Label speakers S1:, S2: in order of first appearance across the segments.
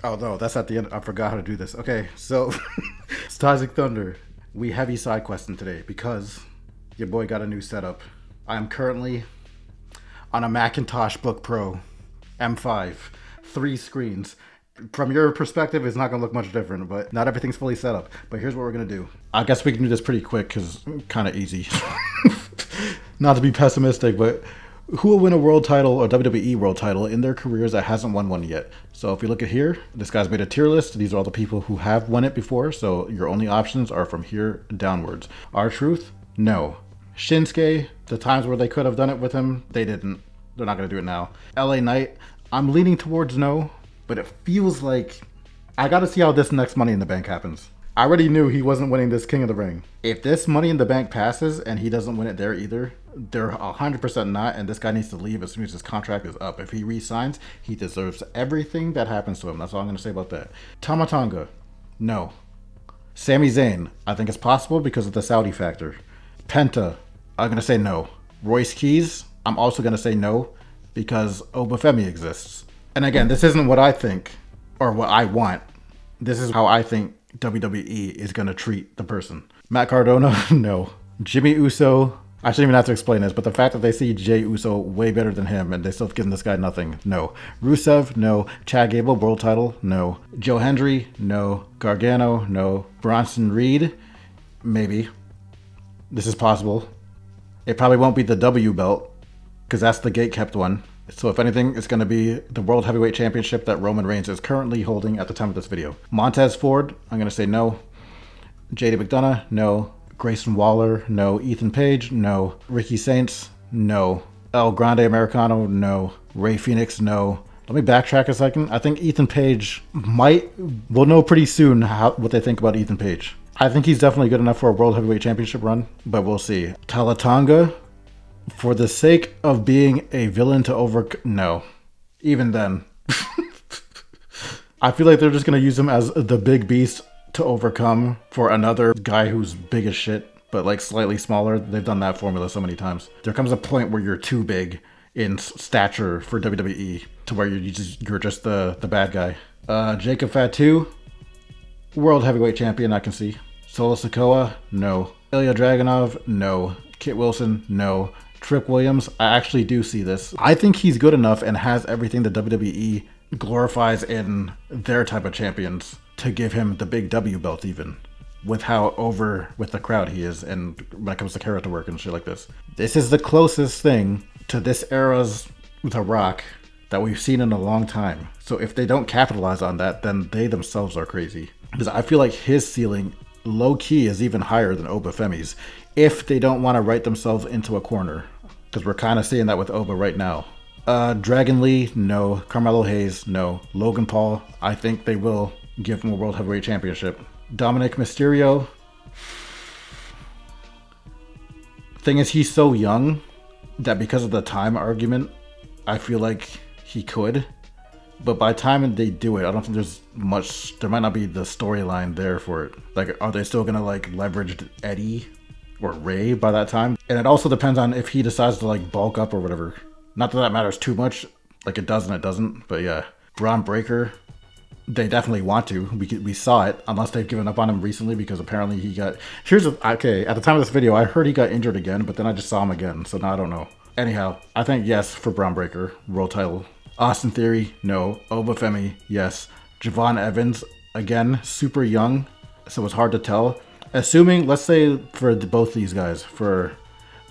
S1: Oh no, that's at the end. I forgot how to do this. Okay, so Stasic Thunder. We heavy side questing today because your boy got a new setup. I am currently on a Macintosh Book Pro M5, 3 screens. From your perspective, it's not gonna look much different, but not everything's fully set up. But here's what we're gonna do. I guess we can do this pretty quick because kind of easy. Not to be pessimistic, but who will win a world title or WWE World title in their careers that hasn't won one yet? So if you look at here, this guy's made a tier list. These are all the people who have won it before. So your only options are from here downwards. R-Truth? No. Shinsuke, the times where they could have done it with him, they didn't. They're not going to do it now. LA Knight, I'm leaning towards no, but it feels like I got to see how this next Money in the Bank happens. I already knew he wasn't winning this King of the Ring. If this Money in the Bank passes and he doesn't win it there either, they're 100% not, and this guy needs to leave as soon as his contract is up. If he re-signs, he deserves everything that happens to him. That's all I'm going to say about that. Tamatonga, no. Sami Zayn, I think it's possible because of the Saudi factor. Penta, I'm going to say no. Royce Keys, I'm also going to say no because Obafemi exists. And again, this isn't what I think or what I want. This is how I think WWE is going to treat the person. Matt Cardona, no. Jimmy Uso, I shouldn't even have to explain this, but the fact that they see Jey Uso way better than him and they still giving this guy nothing, no. Rusev, no. Chad Gable, world title, no. Joe Hendry, no. Gargano, no. Bronson Reed, maybe. This is possible. It probably won't be the W belt because that's the gate-kept one. So if anything, it's going to be the World Heavyweight Championship that Roman Reigns is currently holding at the time of this video. Montez Ford, I'm going to say no. JD McDonough, no. Grayson Waller, no. Ethan Page, no. Ricky Saints, no. El Grande Americano, no. Ray Phoenix, no. Let me backtrack a second. I think Ethan Page we'll know pretty soon what they think about Ethan Page. I think he's definitely good enough for a World Heavyweight Championship run, but we'll see. Talatanga, for the sake of being a villain to no. Even then. I feel like they're just going to use him as the big beast to overcome for another guy who's big as shit, but like slightly smaller. They've done that formula so many times. There comes a point where you're too big in stature for WWE to where you're just the bad guy. Jacob Fatu, World Heavyweight Champion, I can see. Solo Sikoa, no. Ilya Dragunov, no. Kit Wilson, no. Trick Williams, I actually do see this. I think he's good enough and has everything that WWE glorifies in their type of champions to give him the big W belt even. With how over with the crowd he is and when it comes to character work and shit like this. This is the closest thing to this era's The Rock that we've seen in a long time. So if they don't capitalize on that, then they themselves are crazy. Because I feel like his ceiling low-key is even higher than Obafemi's if they don't want to write themselves into a corner. Because we're kind of seeing that with Oba right now. Dragon Lee, no. Carmelo Hayes, no. Logan Paul, I think they will give him a World Heavyweight Championship. Dominic Mysterio. Thing is, he's so young that because of the time argument, I feel like he could. But by the time they do it, I don't think there might not be the storyline there for it. Like, are they still going to like leverage Eddie or Ray by that time? And it also depends on if he decides to like bulk up or whatever. Not that matters too much. Like it does and it doesn't. But yeah, Braun Breaker, they definitely want to. We saw it, unless they've given up on him recently because apparently he got... Okay, at the time of this video, I heard he got injured again, but then I just saw him again. So now I don't know. Anyhow, I think yes for Braun Breaker, world title. Austin Theory, no. Obafemi, yes. Javon Evans, again, super young, so it's hard to tell. Assuming, let's say for both these guys, for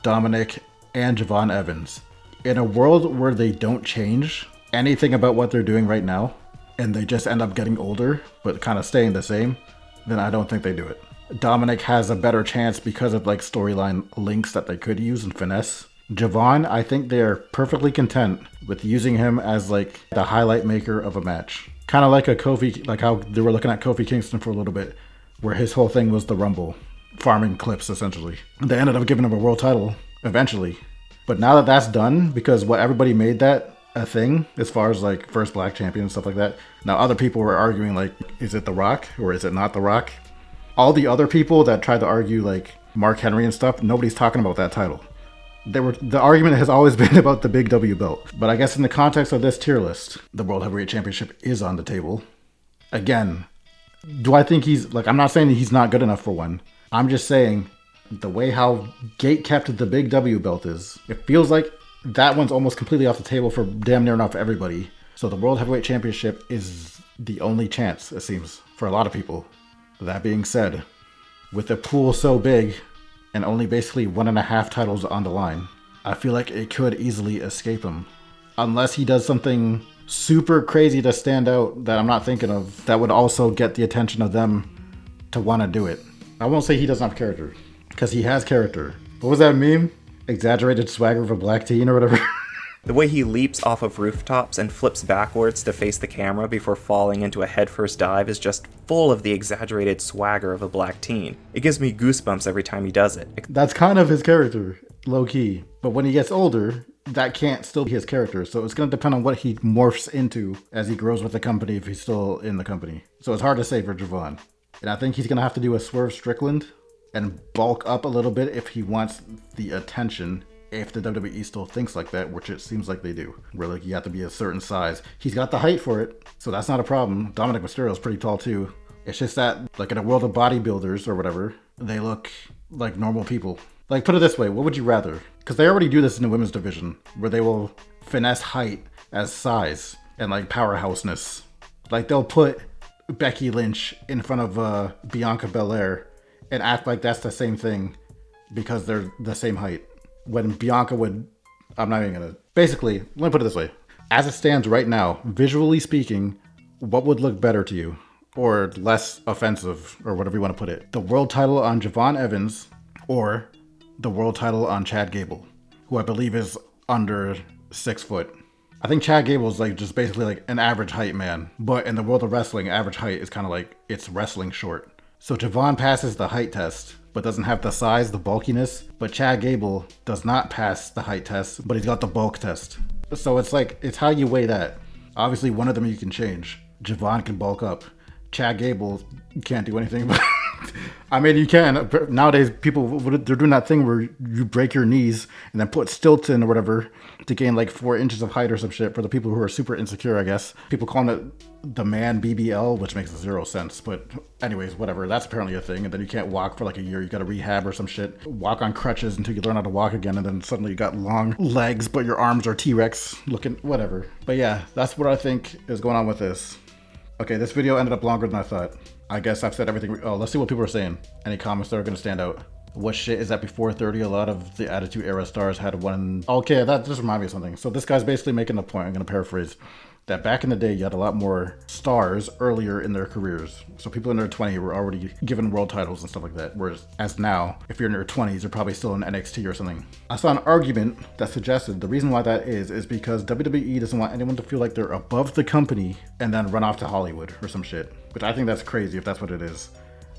S1: Dominic and Javon Evans, in a world where they don't change anything about what they're doing right now, and they just end up getting older, but kind of staying the same, then I don't think they do it. Dominic has a better chance because of like storyline links that they could use and finesse. Javon, I think they're perfectly content with using him as like the highlight maker of a match. Kind of like a Kofi, like how they were looking at Kofi Kingston for a little bit, where his whole thing was the Rumble, farming clips essentially. They ended up giving him a world title eventually. But now that that's done, because what everybody made that a thing as far as like first black champion and stuff like that. Now other people were arguing like, is it The Rock or is it not The Rock? All the other people that tried to argue like Mark Henry and stuff, nobody's talking about that title. The argument has always been about the big W belt. But I guess in the context of this tier list, the World Heavyweight Championship is on the table. Again, do I think he's like, I'm not saying that he's not good enough for one. I'm just saying the way how Gate kept the big W belt is, it feels like that one's almost completely off the table for damn near enough for everybody. So the World Heavyweight Championship is the only chance, it seems, for a lot of people. That being said, with the pool so big and only basically 1.5 titles on the line, I feel like it could easily escape him. Unless he does something super crazy to stand out that I'm not thinking of, that would also get the attention of them to want to do it. I won't say he doesn't have character, because he has character. What was that meme? Exaggerated swagger of a black teen or whatever.
S2: The way he leaps off of rooftops and flips backwards to face the camera before falling into a headfirst dive is just full of the exaggerated swagger of a black teen. It gives me goosebumps every time he does it.
S1: That's kind of his character, low key. But when he gets older, that can't still be his character. So it's going to depend on what he morphs into as he grows with the company, if he's still in the company. So it's hard to say for Javon. And I think he's going to have to do a Swerve Strickland and bulk up a little bit if he wants the attention. If the WWE still thinks like that, which it seems like they do, where like you have to be a certain size. He's got the height for it, so that's not a problem. Dominic Mysterio's pretty tall too. It's just that, like in a world of bodybuilders or whatever, they look like normal people. Like, put it this way, what would you rather? Because they already do this in the women's division, where they will finesse height as size and like powerhouseness. Like they'll put Becky Lynch in front of Bianca Belair and act like that's the same thing because they're the same height. When Bianca would, I'm not even gonna, basically, let me put it this way. As it stands right now, visually speaking, what would look better to you? Or less offensive, or whatever you want to put it. The world title on Javon Evans, or the world title on Chad Gable, who I believe is under 6 foot. I think Chad Gable is like just basically like an average height man. But in the world of wrestling, average height is kind of like, it's wrestling short. So Javon passes the height test, but doesn't have the size, the bulkiness. But Chad Gable does not pass the height test, but he's got the bulk test. So it's like, it's how you weigh that. Obviously, one of them you can change. Javon can bulk up. Chad Gable can't do anything about it. I mean, you can. Nowadays, people, they're doing that thing where you break your knees and then put stilts in or whatever to gain like 4 inches of height or some shit for the people who are super insecure, I guess. People calling it the man BBL, which makes 0 sense. But anyways, whatever. That's apparently a thing. And then you can't walk for like a year. You got to rehab or some shit. Walk on crutches until you learn how to walk again. And then suddenly you got long legs, but your arms are T-Rex looking, whatever. But yeah, that's what I think is going on with this. Okay, this video ended up longer than I thought. I guess I've said everything. Oh, let's see what people are saying. Any comments that are going to stand out? What shit is that before 30? A lot of the Attitude Era stars had one. Okay, that just reminded me of something. So this guy's basically making a point. I'm going to paraphrase. That back in the day, you had a lot more stars earlier in their careers. So people in their 20s were already given world titles and stuff like that. Whereas as now, if you're in your 20s, you're probably still in NXT or something. I saw an argument that suggested the reason why that is because WWE doesn't want anyone to feel like they're above the company and then run off to Hollywood or some shit. Which I think that's crazy if that's what it is.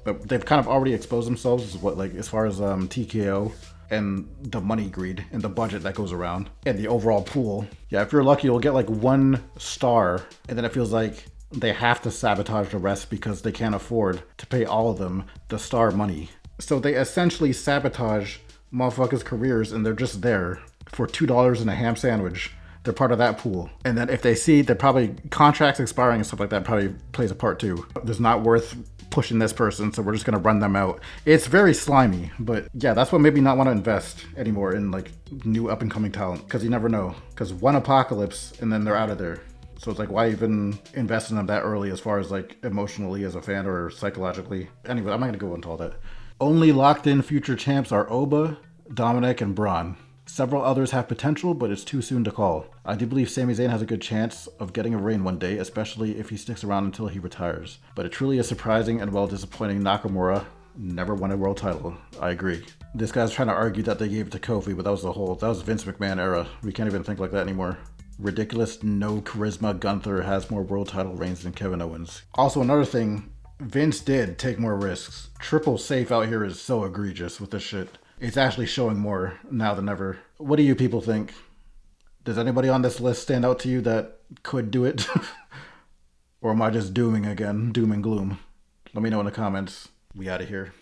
S1: But they've kind of already exposed themselves as far as TKO and the money greed and the budget that goes around and the overall pool. Yeah, if you're lucky, you'll get like 1 star and then it feels like they have to sabotage the rest because they can't afford to pay all of them the star money. So they essentially sabotage motherfuckers' careers and they're just there for $2 and a ham sandwich. They're part of that pool. And then if they see they're probably contracts expiring and stuff like that probably plays a part too. It's not worth pushing this person, so we're just gonna run them out. It's very slimy, but yeah, that's what made me not want to invest anymore in like new up and coming talent, because you never know. Because one apocalypse and then they're out of there. So it's like, why even invest in them that early as far as like emotionally as a fan or psychologically? Anyway, I'm not gonna go into all that. Only locked in future champs are Oba, Dominic, and Braun. Several others have potential, but it's too soon to call. I do believe Sami Zayn has a good chance of getting a reign one day, especially if he sticks around until he retires. But it truly is surprising and well disappointing Nakamura never won a world title. I agree. This guy's trying to argue that they gave it to Kofi, but that was Vince McMahon era. We can't even think like that anymore. Ridiculous, no charisma Gunther has more world title reigns than Kevin Owens. Also, another thing, Vince did take more risks. Triple safe out here is so egregious with this shit. It's actually showing more now than ever. What do you people think? Does anybody on this list stand out to you that could do it? Or am I just dooming again? Doom and gloom? Let me know in the comments. We out of here.